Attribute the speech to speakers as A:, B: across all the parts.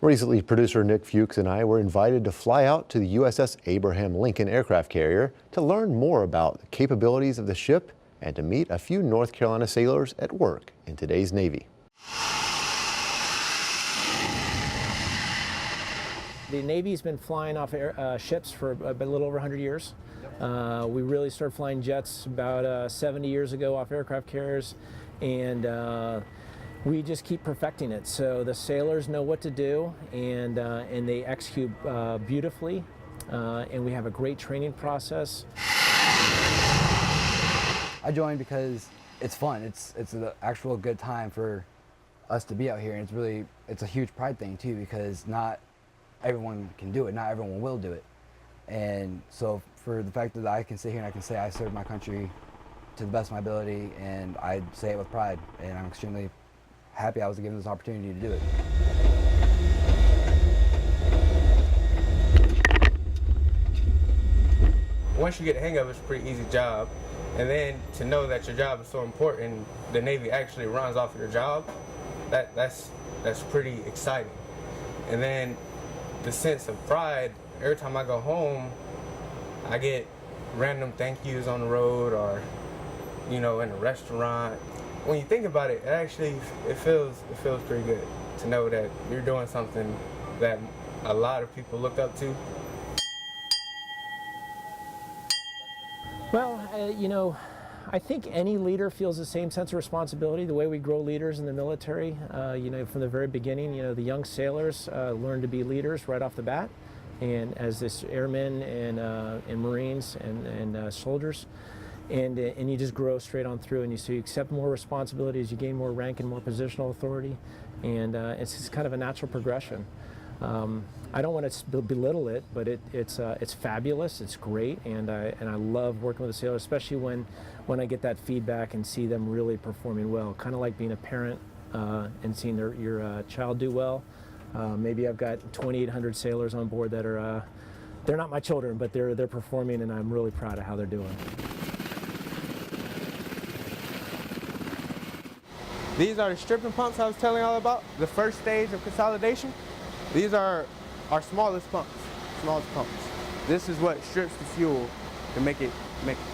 A: Recently, producer Nick Fuchs and I were invited to fly out to the USS Abraham Lincoln aircraft carrier to learn more about the capabilities of the ship and to meet a few North Carolina sailors at work in today's Navy.
B: The Navy's been flying off ships for a little over 100 years. We really started flying jets about 70 years ago off aircraft carriers, and we just keep perfecting it. So the sailors know what to do, and they execute beautifully, and we have a great training process.
C: I joined because it's fun. It's an actual good time for us to be out here, and it's a huge pride thing too, because not everyone can do it, not everyone will do it. And so for the fact that I can sit here and I can say I served my country to the best of my ability, and I say it with pride, and I'm extremely happy I was given this opportunity to do it.
D: Once you get the hang of it, it's a pretty easy job. And then to know that your job is so important, the Navy actually runs off your job, that's pretty exciting. And then the sense of pride, every time I go home, I get random thank yous on the road, or in a restaurant. When you think about it, it feels pretty good to know that you're doing something that a lot of people look up to.
B: Well, I think any leader feels the same sense of responsibility. The way we grow leaders in the military, from the very beginning, the young sailors learn to be leaders right off the bat, and as this airmen and Marines and soldiers, and you just grow straight on through, and you accept more responsibility as you gain more rank and more positional authority, and it's just kind of a natural progression. I don't want to belittle it, but it's fabulous. It's great, and I love working with the sailors, especially when I get that feedback and see them really performing well. Kind of like being a parent and seeing your child do well. Maybe I've got 2,800 sailors on board that are they're not my children, but they're performing, and I'm really proud of how they're doing.
D: These are the stripping pumps I was telling y'all about, the first stage of consolidation. These are our smallest pumps. This is what strips the fuel to make it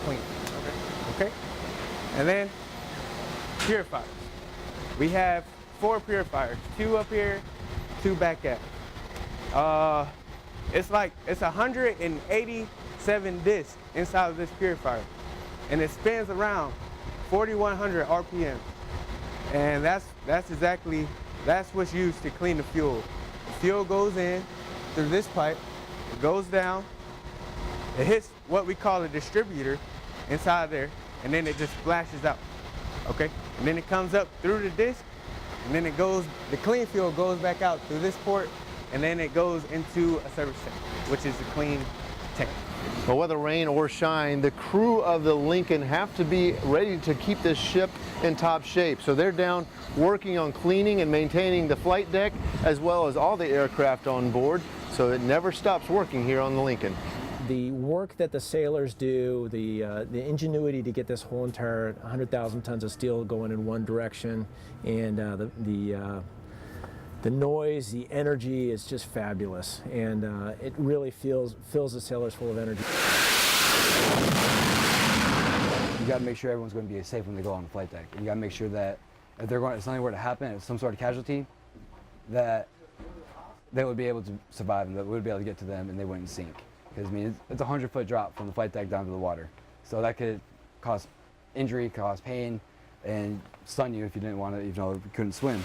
D: clean. Okay? And then purifiers. We have 4 purifiers, 2 up here, 2 back at. It's 187 discs inside of this purifier, and it spins around 4,100 RPM. And that's what's used to clean the fuel. The fuel goes in through this pipe, it goes down, it hits what we call a distributor inside there, and then it just splashes out, okay? And then it comes up through the disc, and then the clean fuel goes back out through this port, and then it goes into a service tank, which is the clean tank.
A: Well, whether rain or shine, the crew of the Lincoln have to be ready to keep this ship in top shape. So they're down working on cleaning and maintaining the flight deck, as well as all the aircraft on board, so it never stops working here on the Lincoln.
B: The work that the sailors do, the ingenuity to get this whole entire 100,000 tons of steel going in one direction, and the noise, the energy is just fabulous, and it really fills the sailors full of energy.
C: You got to make sure everyone's going to be safe when they go on the flight deck. You got to make sure that if something were to happen, if some sort of casualty, that they would be able to survive, and that we would be able to get to them and they wouldn't sink. Because it's a 100-foot drop from the flight deck down to the water, so that could cause injury, cause pain, and stun you if you didn't want to, if you couldn't swim.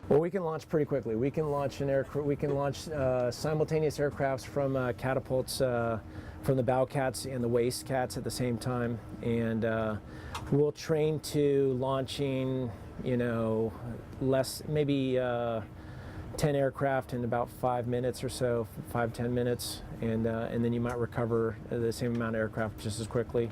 B: Well, we can launch pretty quickly. We can launch simultaneous aircrafts from catapults from the bow cats and the waist cats at the same time, and we'll train to launching, maybe 10 aircraft in about 5 minutes or so, 5-10 minutes, and then you might recover the same amount of aircraft just as quickly.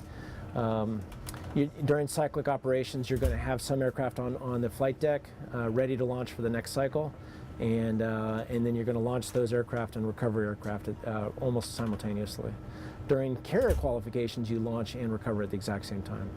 B: During cyclic operations, you're going to have some aircraft on the flight deck ready to launch for the next cycle, and then you're going to launch those aircraft and recover aircraft almost simultaneously. During carrier qualifications, you launch and recover at the exact same time.